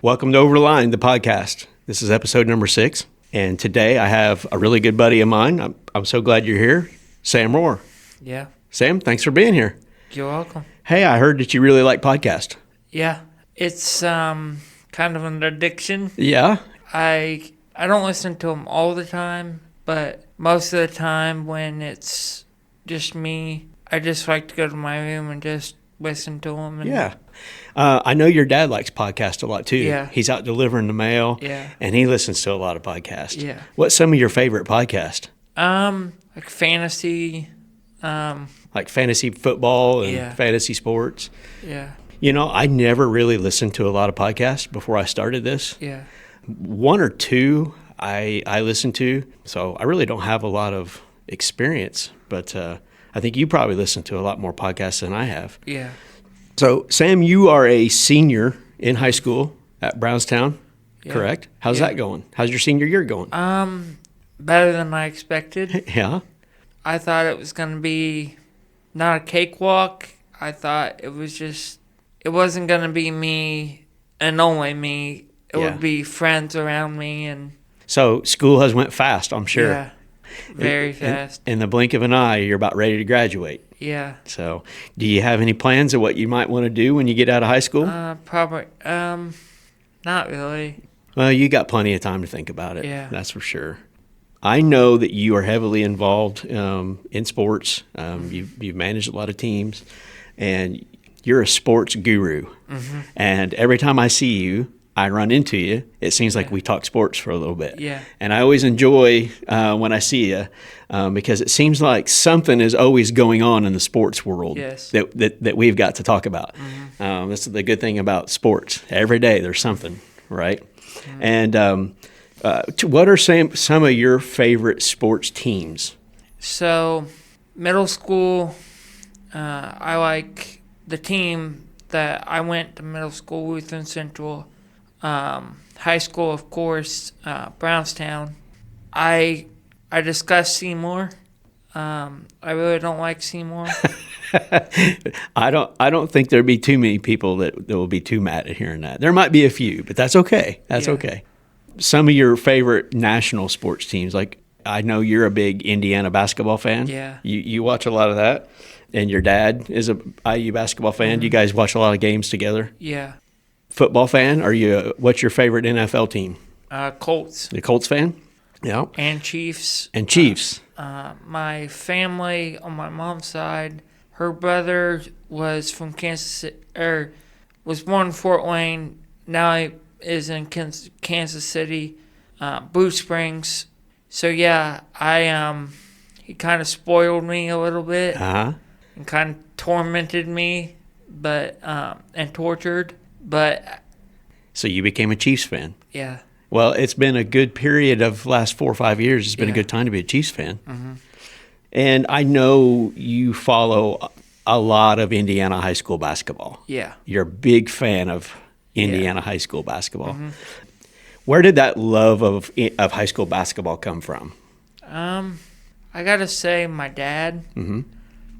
Welcome to Over the Line, the podcast. This is episode number 6, and today I have a really good buddy of mine. I'm so glad you're here, Sam Rohr. Yeah. Sam, thanks for being here. You're welcome. Hey, I heard that you really like podcasts. Yeah. It's kind of an addiction. Yeah? I don't listen to them all the time, but most of the time when it's just me, I just like to go to my room and just listen to them. Yeah. I know your dad likes podcasts a lot too. Yeah. He's out delivering the mail. Yeah. And he listens to a lot of podcasts. Yeah. What's some of your favorite podcasts? Like fantasy. Like fantasy football and Yeah. fantasy sports? Yeah. You know, I never really listened to a lot of podcasts before I started this. Yeah. One or two I listened to, so I really don't have a lot of experience, but I think you probably listen to a lot more podcasts than I have. Yeah. So, Sam, you are a senior in high school at Brownstown, Yeah. correct? How's Yeah. that going? How's your senior year going? Better than I expected. Yeah? I thought it was going to be not a cakewalk. I thought it wasn't going to be me and only me. It Yeah. would be friends around me and So, school has went fast, I'm sure. yeah, very fast. In the blink of an eye, you're about ready to graduate. Yeah. So, do you have any plans of what you might want to do when you get out of high school? Probably, not really. Well, you got plenty of time to think about it. Yeah. That's for sure. I know that you are heavily involved in sports. You've managed a lot of teams, and you're a sports guru. Mm-hmm. And every time I see you, I run into you. It seems like we talk sports for a little bit. Yeah. And I always enjoy when I see you because it seems like something is always going on in the sports world Yes. that we've got to talk about. Mm-hmm. That's the good thing about sports. Every day there's something, right? Mm-hmm. And what are some of your favorite sports teams? So, middle school, I like the team that I went to middle school, Lutheran Central. High school, of course, Brownstown. I discussed Seymour. I really don't like Seymour. I don't think there'd be too many people that will be too mad at hearing that. There might be a few, but that's okay. That's Yeah. okay. Some of your favorite national sports teams, like I know you're a big Indiana basketball fan. Yeah. You watch a lot of that, and your dad is a IU basketball fan. You guys watch a lot of games together. Yeah. Football fan? What's your favorite NFL team? Colts The Colts fan? Yeah. and Chiefs. And Chiefs. My family on my mom's side, her brother was from was born in Fort Wayne. Now he is in Kansas City, Blue Springs. So yeah, he kind of spoiled me a little bit Uh-huh. and kind of tormented me, and tortured. But So you became a Chiefs fan. yeah, Well, it's been a good period of last 4 or 5 years. It's been a Yeah. good time to be a Chiefs fan. Mm-hmm. And I know you follow a lot of Indiana high school basketball. yeah. You're a big fan of Indiana high school basketball. Where did that love of high school basketball come from? I gotta say my dad,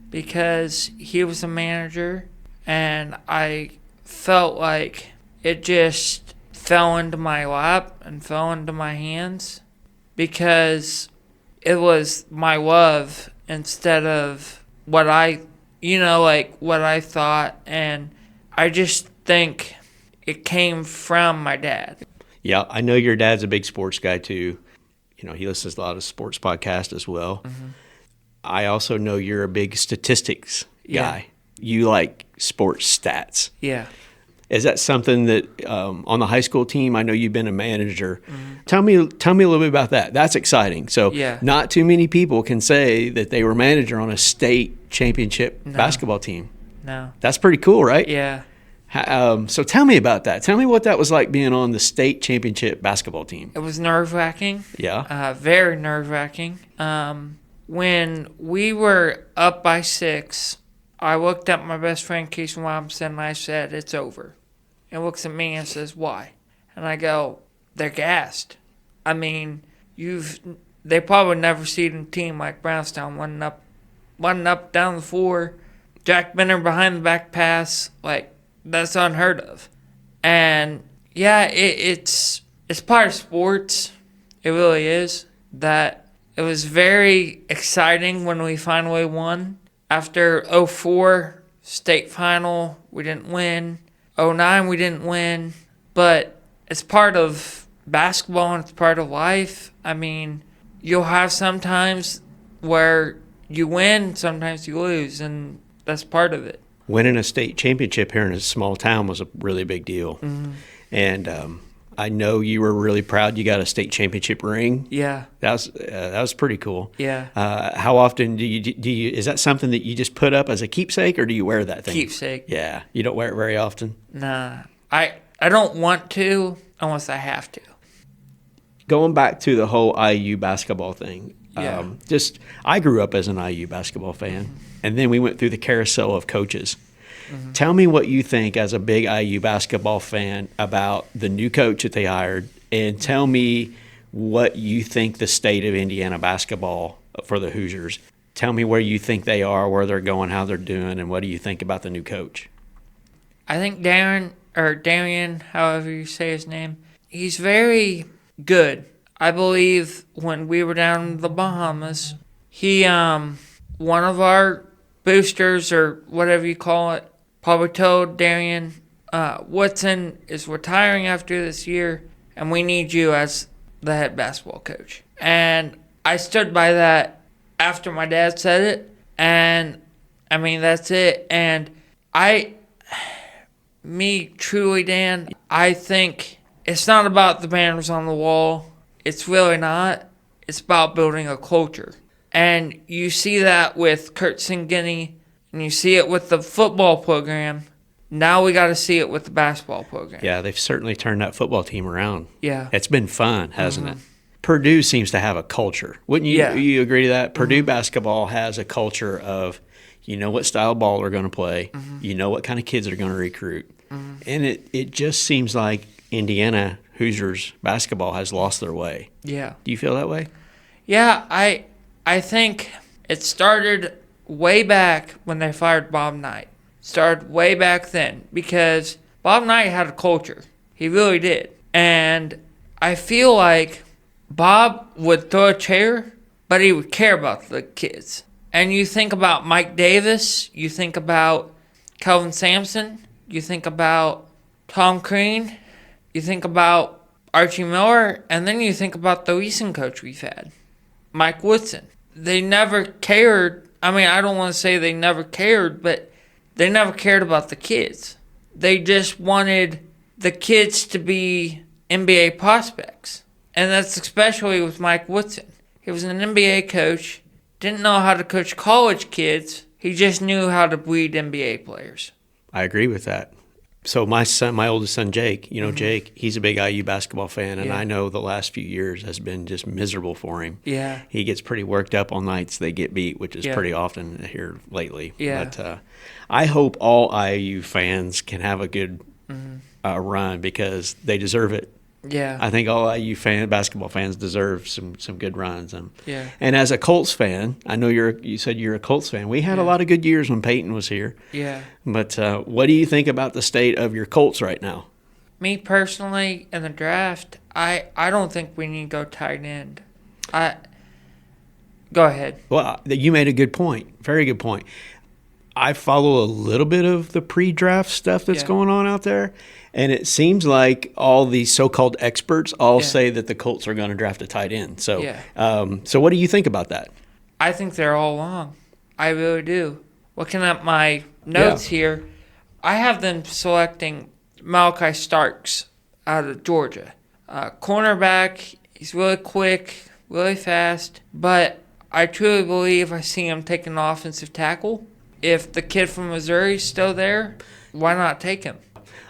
because he was a manager, and I felt like it just fell into my lap and fell into my hands because it was my love instead of what I thought, and I just think it came from my dad. Yeah, I know your dad's a big sports guy too. You know, he listens to a lot of sports podcasts as well. I also know you're a big statistics guy. You like sports stats. Yeah. Is that something that on the high school team? I know you've been a manager. Tell me a little bit about that. That's exciting. So, Yeah. not too many people can say that they were manager on a state championship basketball team. No. That's pretty cool, right? Yeah. So tell me about that. Tell me what that was like being on the state championship basketball team. It was nerve-wracking. Yeah. Very nerve-wracking. When we were up by 6, I looked at my best friend, Keisha Robinson, and I said, "It's over." And looks at me and says, "Why?" And I go, "They're gassed. I mean, they probably never seen a team like Brownstown running up down the floor, Jack Benner behind the back pass, like that's unheard of." And Yeah, it's part of sports. It really is. That it was very exciting when we finally won. After 04 state final, we didn't win. 09 we didn't win. But it's part of basketball and it's part of life. I mean, you'll have sometimes where you win, sometimes you lose, and that's part of it. Winning a state championship here in a small town was a really big deal. Mm-hmm. And I know you were really proud you got a state championship ring. Yeah. That was pretty cool. Yeah. How often do you is that something that you just put up as a keepsake, or do you wear that thing? Keepsake. Yeah. You don't wear it very often? Nah. I don't want to unless I have to. Going back to the whole IU basketball thing. Yeah. I grew up as an IU basketball fan, mm-hmm. and then we went through the carousel of coaches. Mm-hmm. Tell me what you think as a big IU basketball fan about the new coach that they hired, and tell me what you think the state of Indiana basketball for the Hoosiers. Tell me where you think they are, where they're going, how they're doing, and what do you think about the new coach? I think Darian, however you say his name, he's very good. I believe when we were down in the Bahamas, he, one of our boosters or whatever you call it, probably told Darian, Woodson is retiring after this year, and we need you as the head basketball coach. And I stood by that after my dad said it, and I mean, that's it. And truly, Dan, I think it's not about the banners on the wall. It's really not. It's about building a culture. And you see that with Kurt Singini, and you see it with the football program. Now we got to see it with the basketball program. Yeah, they've certainly turned that football team around. Yeah. It's been fun, hasn't mm-hmm. it? Purdue seems to have a culture. Wouldn't you, yeah. you agree to that? Mm-hmm. Purdue basketball has a culture of, you know what style of ball they're going to play. Mm-hmm. You know what kind of kids they're going to recruit. Mm-hmm. And it just seems like Indiana Hoosiers basketball has lost their way. Yeah. Do you feel that way? Yeah, I think it started way back when they fired Bob Knight. Started way back then because Bob Knight had a culture. He really did. And I feel like Bob would throw a chair, but he would care about the kids. And you think about Mike Davis, you think about Kelvin Sampson, you think about Tom Crean, you think about Archie Miller, and then you think about the recent coach we've had, Mike Woodson. They never cared. I mean, I don't want to say they never cared, but they never cared about the kids. They just wanted the kids to be NBA prospects. And that's especially with Mike Woodson. He was an NBA coach, didn't know how to coach college kids. He just knew how to breed NBA players. I agree with that. So my oldest son, Jake, mm-hmm. Jake, he's a big IU basketball fan, and yeah. I know the last few years has been just miserable for him. Yeah. He gets pretty worked up on nights they get beat, which is pretty often here lately. Yeah. But I hope all IU fans can have a good run because they deserve it. Yeah. I think all IU basketball fans deserve some good runs. Yeah. And as a Colts fan, I know you said you're a Colts fan. We had a lot of good years when Peyton was here. Yeah. But what do you think about the state of your Colts right now? Me personally, in the draft, I don't think we need to go tight end. Go ahead. Well, you made a good point. Very good point. I follow a little bit of the pre-draft stuff that's going on out there, and it seems like all these so-called experts all say that the Colts are going to draft a tight end. So, so what do you think about that? I think they're all wrong. I really do. Looking at my notes here, I have them selecting Malachi Starks out of Georgia. Cornerback, he's really quick, really fast, but I truly believe I see him taking an offensive tackle. If the kid from Missouri is still there, why not take him?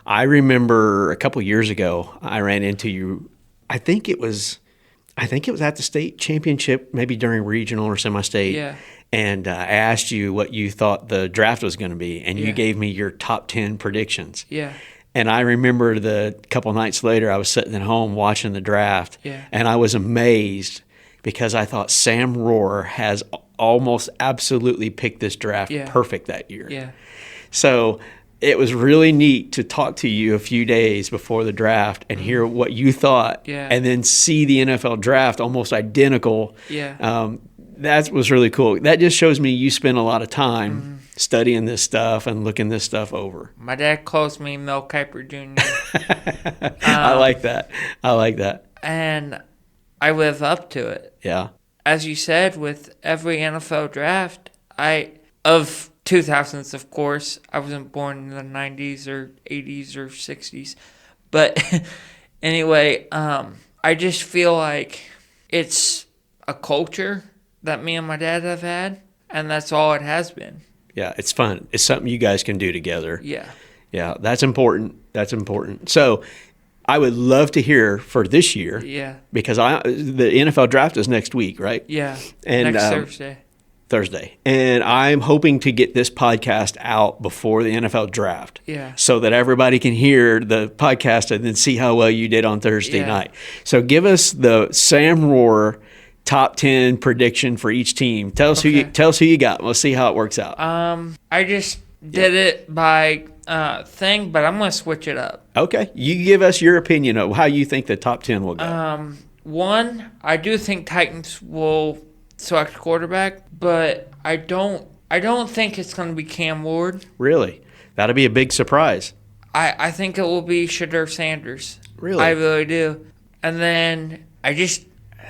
I remember a couple years ago, I ran into you. I think it was at the state championship, maybe during regional or semi-state. Yeah. And I asked you what you thought the draft was going to be, and you gave me your top 10 predictions. Yeah. And I remember the couple nights later, I was sitting at home watching the draft, and I was amazed because I thought Sam Rohr has almost absolutely picked this draft perfect that year. Yeah. So it was really neat to talk to you a few days before the draft and hear what you thought, and then see the NFL draft almost identical. That was really cool. That just shows me you spend a lot of time studying this stuff and looking this stuff over. My dad calls me Mel Kiper Jr. I like that. And I live up to it. Yeah. As you said, with every NFL draft, of 2000s, of course, I wasn't born in the 90s or 80s or 60s. But anyway, I just feel like it's a culture that me and my dad have had, and that's all it has been. Yeah, it's fun. It's something you guys can do together. Yeah. Yeah, that's important. So I would love to hear for this year. Yeah. Because the NFL draft is next week, right? Yeah. And next Thursday. And I'm hoping to get this podcast out before the NFL draft. Yeah. So that everybody can hear the podcast and then see how well you did on Thursday night. So give us the Sam Rohr top 10 prediction for each team. Tell us who you got. We'll see how it works out. I just did it by thing, but I'm going to switch it up. Okay. You give us your opinion of how you think the top 10 will go. One, I do think Titans will select quarterback, but I don't think it's going to be Cam Ward. Really? That'll be a big surprise. I think it will be Shedeur Sanders. Really? I really do. And then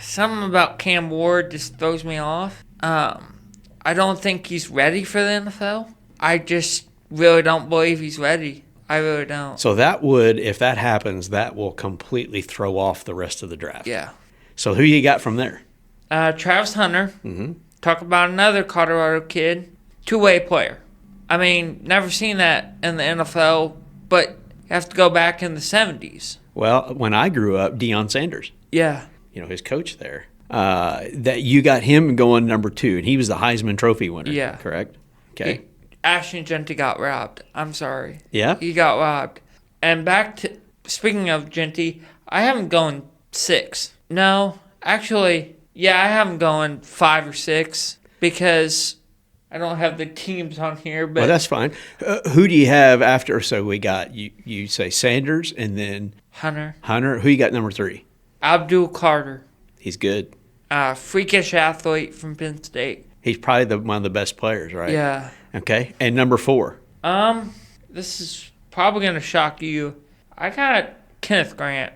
something about Cam Ward just throws me off. I don't think he's ready for the NFL. I just really don't believe he's ready. I really don't. So if that happens, that will completely throw off the rest of the draft. Yeah. So who you got from there? Travis Hunter. Mm-hmm. Talk about another Colorado kid. Two-way player. I mean, never seen that in the NFL, but you have to go back in the 70s. Well, when I grew up, Deion Sanders. Yeah. His coach there. That you got him going number 2, and he was the Heisman Trophy winner. Yeah. Correct? Okay. Ashton Genty got robbed. I'm sorry. Yeah? He got robbed. And speaking of Genty, I have him going 6. No, actually, yeah, I have him going 5 or 6 because I don't have the teams on here. But well, that's fine. Who do you have after? So we got, you say Sanders and then Hunter. Who you got number 3? Abdul Carter. He's good. Freakish athlete from Penn State. He's probably one of the best players, right? Yeah. Okay. And number 4? This is probably going to shock you. I got Kenneth Grant.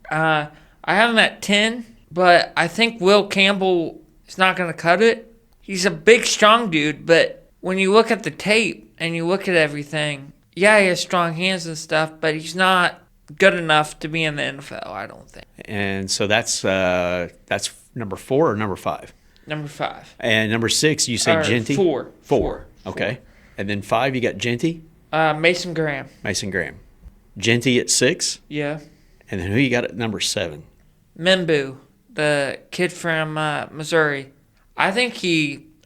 I have him at 10, but I think Will Campbell is not going to cut it. He's a big, strong dude, but when you look at the tape and you look at everything, yeah, he has strong hands and stuff, but he's not good enough to be in the NFL, I don't think. And so that's number 4 or number 5? Number 5. And number 6, you say Genty? 4. 4. Okay. And then 5, you got Genty? Mason Graham. Genty at 6? Yeah. And then who you got at number 7? Membu, the kid from Missouri. I think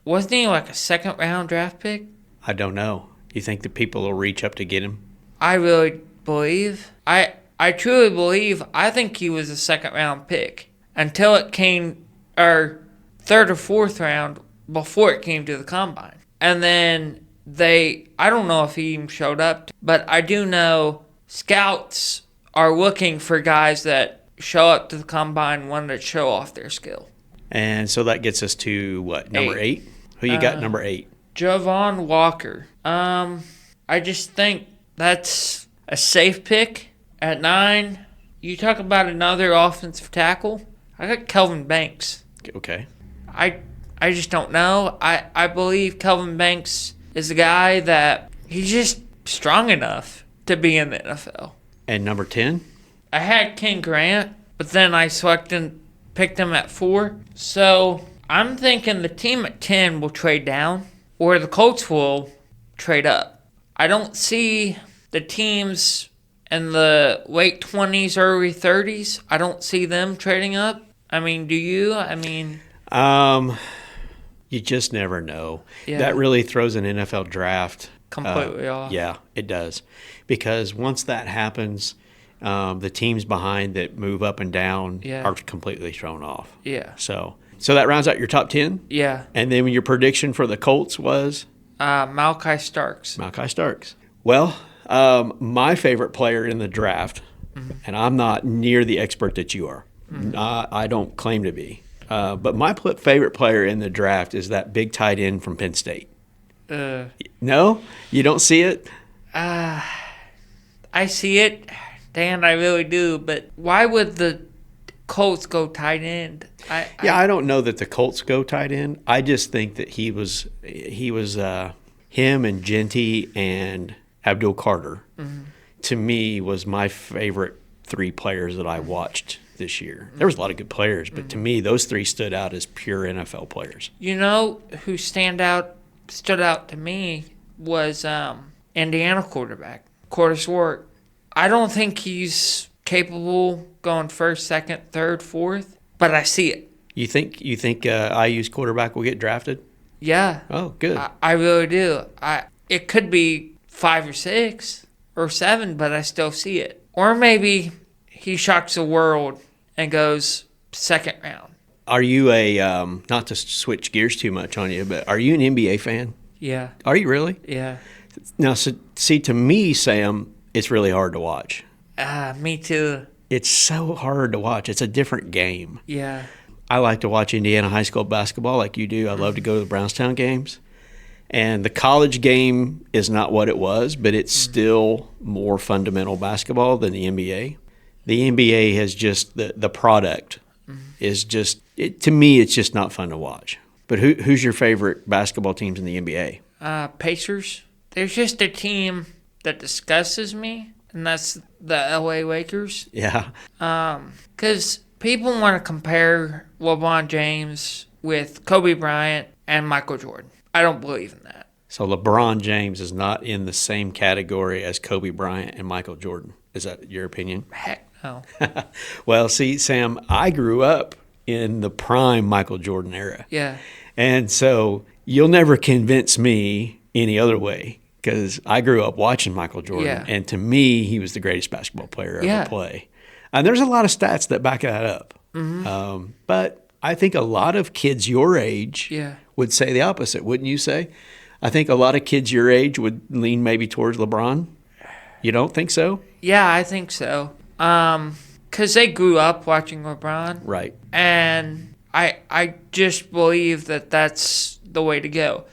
wasn't he like a second-round draft pick? I don't know. You think the people will reach up to get him? I really believe. I truly believe. I think he was a second-round pick until it came, or third or fourth round before it came to the combine. And then I don't know if he even showed up, but I do know scouts are looking for guys that show up to the combine, want to show off their skill. And so that gets us to what, number 8? Who you got number 8? Javon Walker. I just think that's a safe pick. At 9, you talk about another offensive tackle. I got Kelvin Banks. Okay. I just don't know. I believe Kelvin Banks is a guy that he's just strong enough to be in the NFL. And number 10? I had Ken Grant, but then I picked him at 4. So I'm thinking the team at 10 will trade down, or the Colts will trade up. I don't see the teams in the late 20s, early 30s. I don't see them trading up. I mean, do you? You just never know. Yeah. That really throws an NFL draft completely off. Yeah, it does. Because once that happens, the teams behind that move up and down are completely thrown off. Yeah. So that rounds out your top 10? Yeah. And then your prediction for the Colts was? Malaki Starks. Well, My favorite player in the draft, and I'm not near the expert that you are. I don't claim to be. But my favorite player in the draft is that big tight end from Penn State. No? You don't see it? I see it, Dan. I really do. But why would the Colts go tight end? I don't know that the Colts go tight end. I just think that he was him and Genty and Abdul Carter, to me, was my favorite three players that I watched this year. There was a lot of good players, but to me, those three stood out as pure NFL players. You know who stood out to me was Indiana quarterback, Curtis Ward. I don't think he's capable going first, second, third, fourth, but I see it. You think IU's quarterback will get drafted? Yeah. Oh, good. I really do. It could be 5 or 6 or 7, but I still see it. Or maybe he shocks the world and goes second round. Are you not to switch gears too much on you, but are you an NBA fan? Yeah. Are you really? Yeah. Now, see, to me, Sam, it's really hard to watch. Me too. It's so hard to watch. It's a different game. Yeah. I like to watch Indiana high school basketball like you do. I love to go to the Brownstown games. And the college game is not what it was, but it's still more fundamental basketball than the NBA. The NBA has just, the product is just, to me, it's just not fun to watch. But who's your favorite basketball teams in the NBA? Pacers. There's just a team that disgustes me, and that's the LA Lakers. Yeah. Because people want to compare LeBron James with Kobe Bryant and Michael Jordan. I don't believe in that. So LeBron James is not in the same category as Kobe Bryant and Michael Jordan. Is that your opinion? Heck no. Well, see, Sam, I grew up in the prime Michael Jordan era. Yeah. And so you'll never convince me any other way because I grew up watching Michael Jordan. Yeah. And to me, he was the greatest basketball player ever Yeah. play. And there's a lot of stats that back that up. But I think a lot of kids your age would say the opposite, wouldn't you say? I think a lot of kids your age would lean maybe towards LeBron. You don't think so? Yeah, I think so. Because they grew up watching LeBron. Right. And I just believe that that's the way to go.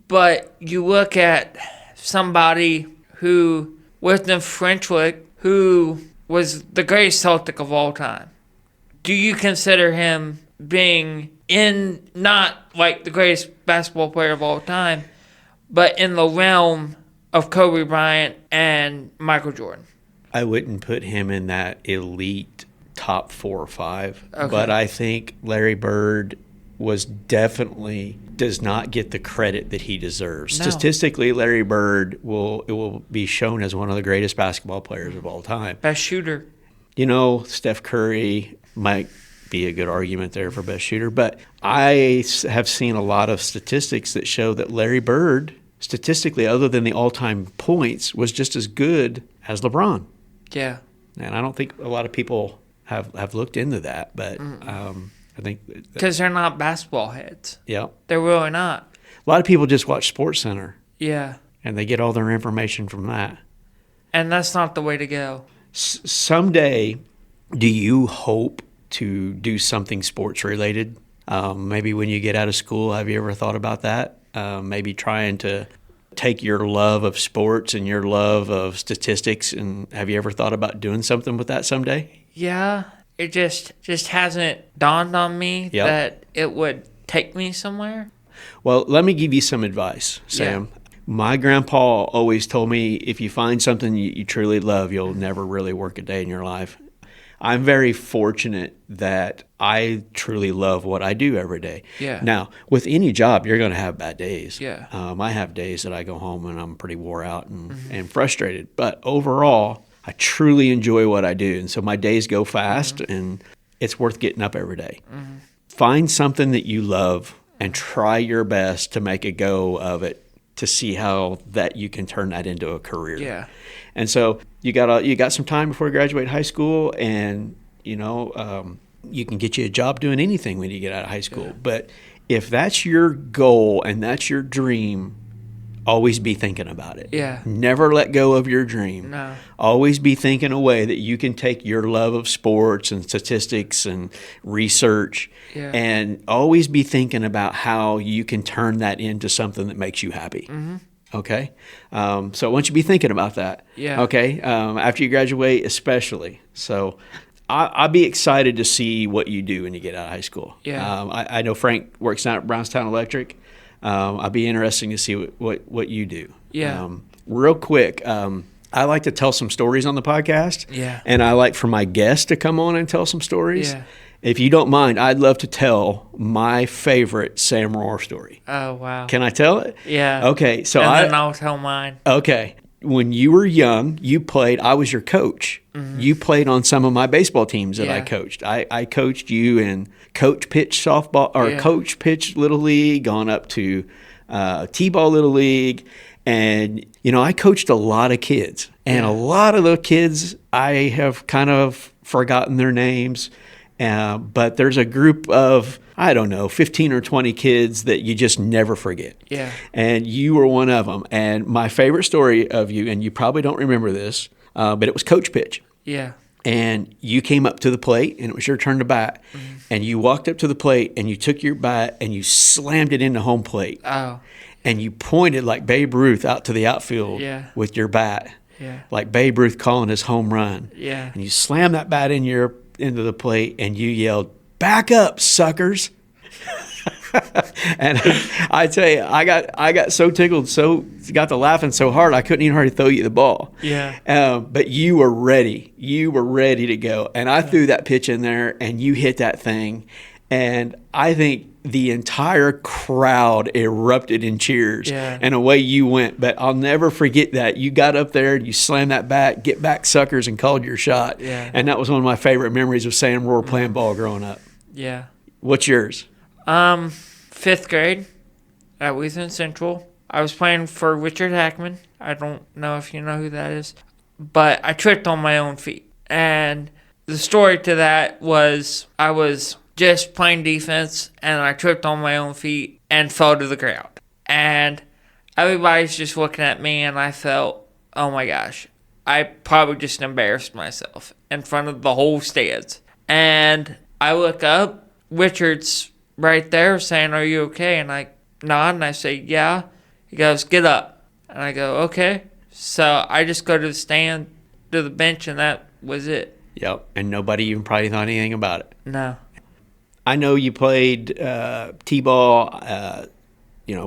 But you look at somebody who, Wisdom Frenchwick, who was the greatest Celtic of all time. Do you consider him being in, not like the greatest basketball player of all time, but in the realm of Kobe Bryant and Michael Jordan? I wouldn't put him in that elite top 4 or 5, Okay. but I think Larry Bird does not get the credit that he deserves. No. Statistically, Larry Bird will be shown as one of the greatest basketball players of all time. Best shooter. You know, Steph Curry might be a good argument there for best shooter, but I have seen a lot of statistics that show that Larry Bird, statistically, other than the all-time points, was just as good as LeBron. Yeah. And I don't think a lot of people have looked into that, but I think Because they're not basketball heads. Yeah, They're really not. a lot of people just watch SportsCenter Yeah. and they get all their information from that. And that's not the way to go. Someday, do you hope to do something sports related? Maybe when you get out of school, have you ever thought about that? Maybe trying to take your love of sports and your love of statistics, and have you ever thought about doing something with that someday? Yeah. It just hasn't dawned on me Yep. that it would take me somewhere. Well, let me give you some advice, Sam. Yeah. My grandpa always told me, if you find something you truly love, you'll never really work a day in your life. I'm very fortunate that I truly love what I do every day. Yeah. Now, with any job, you're going to have bad days. Yeah. I have days that I go home and I'm pretty wore out and frustrated. But overall, I truly enjoy what I do. And so my days go fast and it's worth getting up every day. Find something that you love and try your best to make a go of it to see how that you can turn that into a career. Yeah. And so you got some time before you graduate high school, and you can get you a job doing anything when you get out of high school. Yeah. But if that's your goal and that's your dream, always be thinking about it. Yeah. Never let go of your dream. No. Always be thinking a way that you can take your love of sports and statistics and research, Yeah. and always be thinking about how you can turn that into something that makes you happy. Mm-hmm. Okay? So I want you to be thinking about that. Yeah. Okay? After you graduate, especially. So I'll be excited to see what you do when you get out of high school. Yeah. I know Frank works out at Brownstown Electric. I'll be interesting to see what you do. Yeah. Real quick, I like to tell some stories on the podcast. Yeah. And I like for my guests to come on and tell some stories. Yeah. If you don't mind, I'd love to tell my favorite Sam Rohr story. Oh, wow. Can I tell it? Yeah. Okay. So and then I'll tell mine. Okay. When you were young, you played. I was your coach. Mm-hmm. You played on some of my baseball teams that I coached. I coached you in coach pitch softball or coach pitch little league, on up to t-ball little league, and I coached a lot of kids, and a lot of the kids I have kind of forgotten their names, but there's a group of 15 or 20 kids that you just never forget. Yeah. And you were one of them. And my favorite story of you, and you probably don't remember this, but it was coach pitch. Yeah. And you came up to the plate, and it was your turn to bat. Mm-hmm. And you walked up to the plate, and you took your bat, and you slammed it into home plate. Oh. And you pointed like Babe Ruth out to the outfield with your bat. Yeah. Like Babe Ruth calling his home run. Yeah. And you slammed that bat into the plate, and you yelled, "Back up, suckers!" And I tell you, I got so tickled, got to laughing so hard I couldn't even hardly throw you the ball. Yeah. But you were ready. You were ready to go, and I threw that pitch in there, and you hit that thing, and I think the entire crowd erupted in cheers, and away you went. But I'll never forget that. You got up there, and you slammed that bat, "Get back, suckers," and called your shot. Yeah. And that was one of my favorite memories of Sam Rohr playing ball growing up. Yeah. What's yours? 5th grade at Wheaton Central. I was playing for Richard Hackman. I don't know if you know who that is, but I tripped on my own feet. And the story to that was I was just playing defense, and I tripped on my own feet and fell to the ground. And everybody's just looking at me, and I felt, oh my gosh, I probably just embarrassed myself in front of the whole stands. And I look up, Richard's right there saying, "Are you okay?" And I nod, and I say, "Yeah." He goes, "Get up." And I go, "Okay." So I just go to the stand, to the bench, and that was it. Yep. And nobody even probably thought anything about it. No. I know you played t-ball,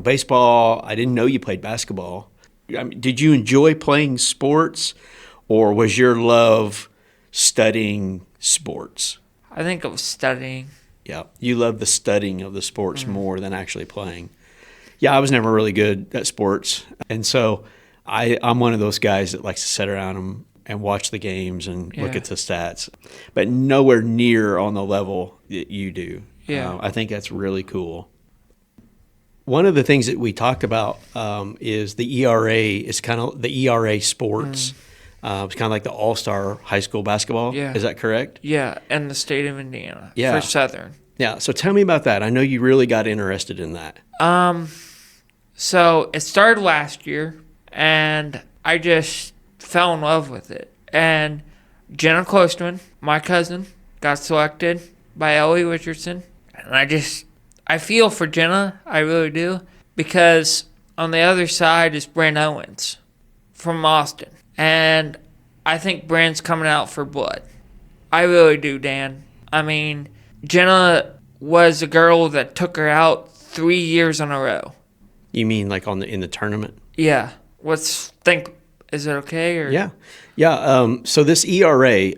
baseball. I didn't know you played basketball. I mean, did you enjoy playing sports, or was your love studying sports? I think it was studying. Yeah, you love the studying of the sports more than actually playing. Yeah, I was never really good at sports, and so I'm one of those guys that likes to sit around and watch the games and look at the stats, but nowhere near on the level that you do. Yeah, I think that's really cool. One of the things that we talked about is the ERA. It's kind of the ERA sports. It's kind of like the all-star high school basketball. Yeah. Is that correct? Yeah, in the state of Indiana for Southern. Yeah, so tell me about that. I know you really got interested in that. So it started last year, and I just fell in love with it. And Jenna Closterman, my cousin, got selected by Ellie Richardson. And I feel for Jenna, I really do, because on the other side is Brent Owens from Austin. And I think Brent's coming out for blood. I really do, Dan. I mean, Jenna was a girl that took her out 3 years in a row. You mean like in the tournament? Yeah. Is it okay? Or? Yeah. So this ERA,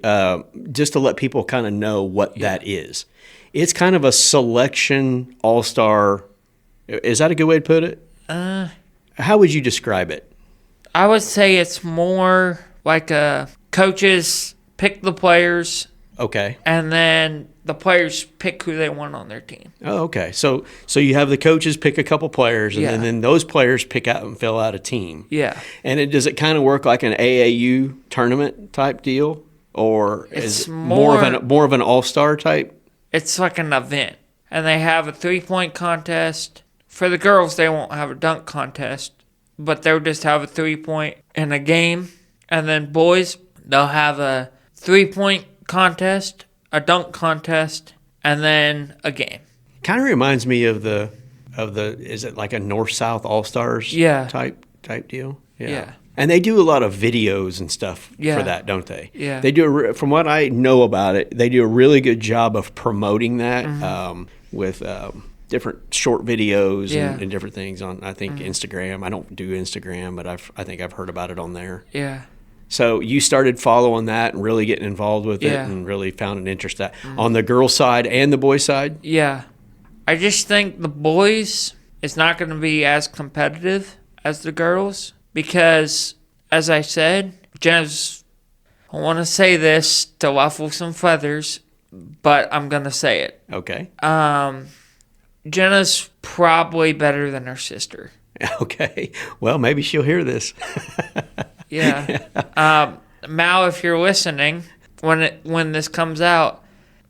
just to let people kind of know what that is, it's kind of a selection all-star. Is that a good way to put it? How would you describe it? I would say it's more like coaches pick the players. Okay. And then the players pick who they want on their team. Oh, okay. So you have the coaches pick a couple players, and then those players pick out and fill out a team. Yeah. And does it kind of work like an AAU tournament type deal, or is it more of an all-star type? It's like an event, and they have a 3-point contest. For the girls, they won't have a dunk contest. but they'll just have a 3-point in a game. And then boys, they'll have a 3-point contest, a dunk contest, and then a game. Kind of reminds me of the is it like a North-South All-Stars type deal? Yeah. And they do a lot of videos and stuff for that, don't they? Yeah. They do. From what I know about it, they do a really good job of promoting that with different short videos and different things on, I think, Instagram. I don't do Instagram, but I think I've heard about it on there. Yeah. So you started following that and really getting involved with it and really found an interest on the girl side and the boy side? Yeah. I just think the boys is not going to be as competitive as the girls because, as I said, Jenna's, I want to say this to ruffle some feathers, but I'm going to say it. Okay. Jenna's probably better than her sister. Okay. Well, maybe she'll hear this. Yeah. Mal, if you're listening, when this comes out,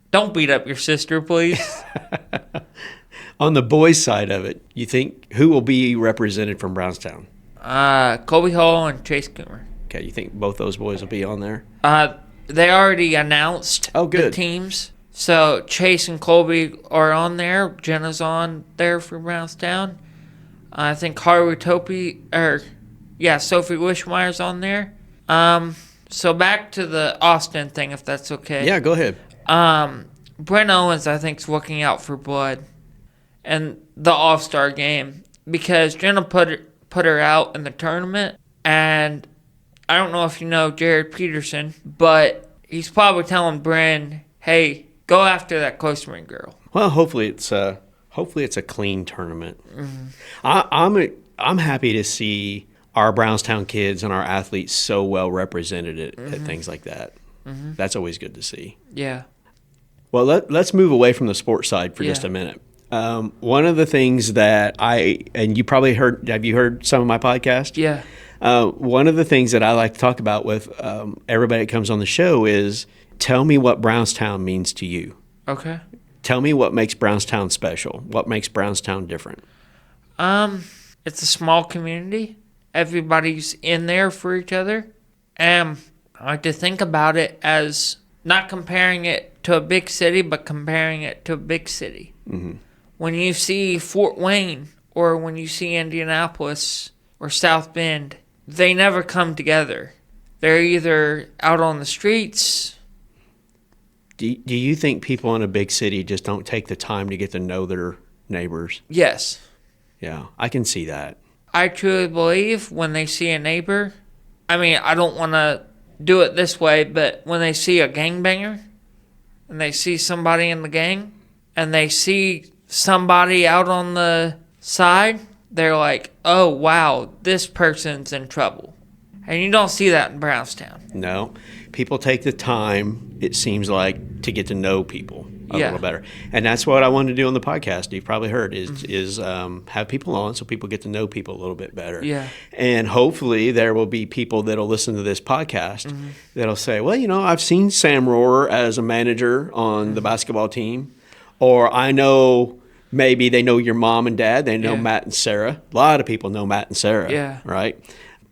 don't beat up your sister, please. On the boys' side of it, you think who will be represented from Brownstown? Colby Hall and Chase Coomer. Okay, you think both those boys will be on there? They already announced the teams. So Chase and Colby are on there. Jenna's on there for Brownstown. I think Sophie Wishmeyer's on there. So back to the Austin thing, if that's okay. Yeah, go ahead. Brent Owens, I think, is looking out for blood and the All-Star game because Jenna put her out in the tournament, and I don't know if you know Jared Peterson, but he's probably telling Bryn, hey, go after that close ring girl. Well, hopefully it's a clean tournament. Mm-hmm. I'm happy to see our Brownstown kids and our athletes so well represented at things like that. Mm-hmm. That's always good to see. Yeah. Well, let's move away from the sports side for just a minute. One of the things that and you probably have you heard some of my podcast? Yeah. One of the things that I like to talk about with everybody that comes on the show is tell me what Brownstown means to you. Okay. Tell me what makes Brownstown special. What makes Brownstown different? It's a small community. Everybody's in there for each other. And I like to think about it as not comparing it to a big city, but comparing it to a big city. Mm-hmm. When you see Fort Wayne or when you see Indianapolis or South Bend, they never come together. They're either out on the streets. Do you think people in a big city just don't take the time to get to know their neighbors? Yes. Yeah, I can see that. I truly believe when they see a neighbor, I mean, I don't want to do it this way, but when they see a gangbanger and they see somebody in the gang and they see somebody out on the side, they're like, oh, wow, this person's in trouble. And you don't see that in Brownstown. No. People take the time, it seems like, to get to know people a little better. And that's what I wanted to do on the podcast, you've probably heard, is have people on so people get to know people a little bit better. Yeah. And hopefully there will be people that will listen to this podcast that'll say, well, I've seen Sam Rohr as a manager on the basketball team, or I know maybe they know your mom and dad, they know Matt and Sarah. A lot of people know Matt and Sarah, right?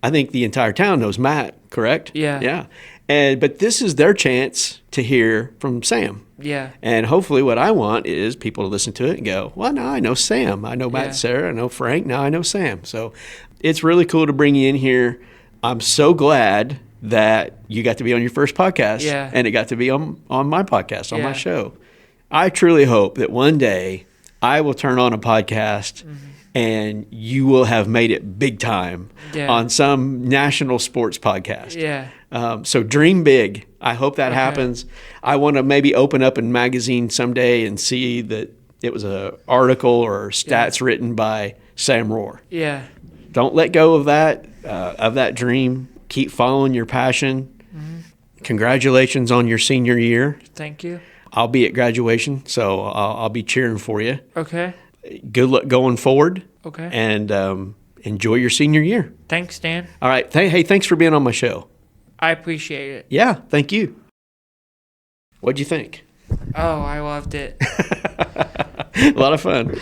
I think the entire town knows Matt, correct? Yeah. Yeah. But this is their chance to hear from Sam. Yeah. And hopefully what I want is people to listen to it and go, well, now I know Sam. I know Matt and Sarah. I know Frank. Now I know Sam. So it's really cool to bring you in here. I'm so glad that you got to be on your first podcast. Yeah. And it got to be on my podcast, on my show. I truly hope that one day I will turn on a podcast and you will have made it big time on some national sports podcast. Yeah. So dream big. I hope that happens. I want to maybe open up a magazine someday and see that it was an article or stats written by Sam Rohr. Yeah. Don't let go of that dream. Keep following your passion. Congratulations on your senior year. Thank you. I'll be at graduation, so I'll be cheering for you. Okay. Good luck going forward. Okay. And enjoy your senior year. Thanks, Dan. All right. Hey, thanks for being on my show. I appreciate it. Yeah, thank you. What'd you think? Oh, I loved it. A lot of fun.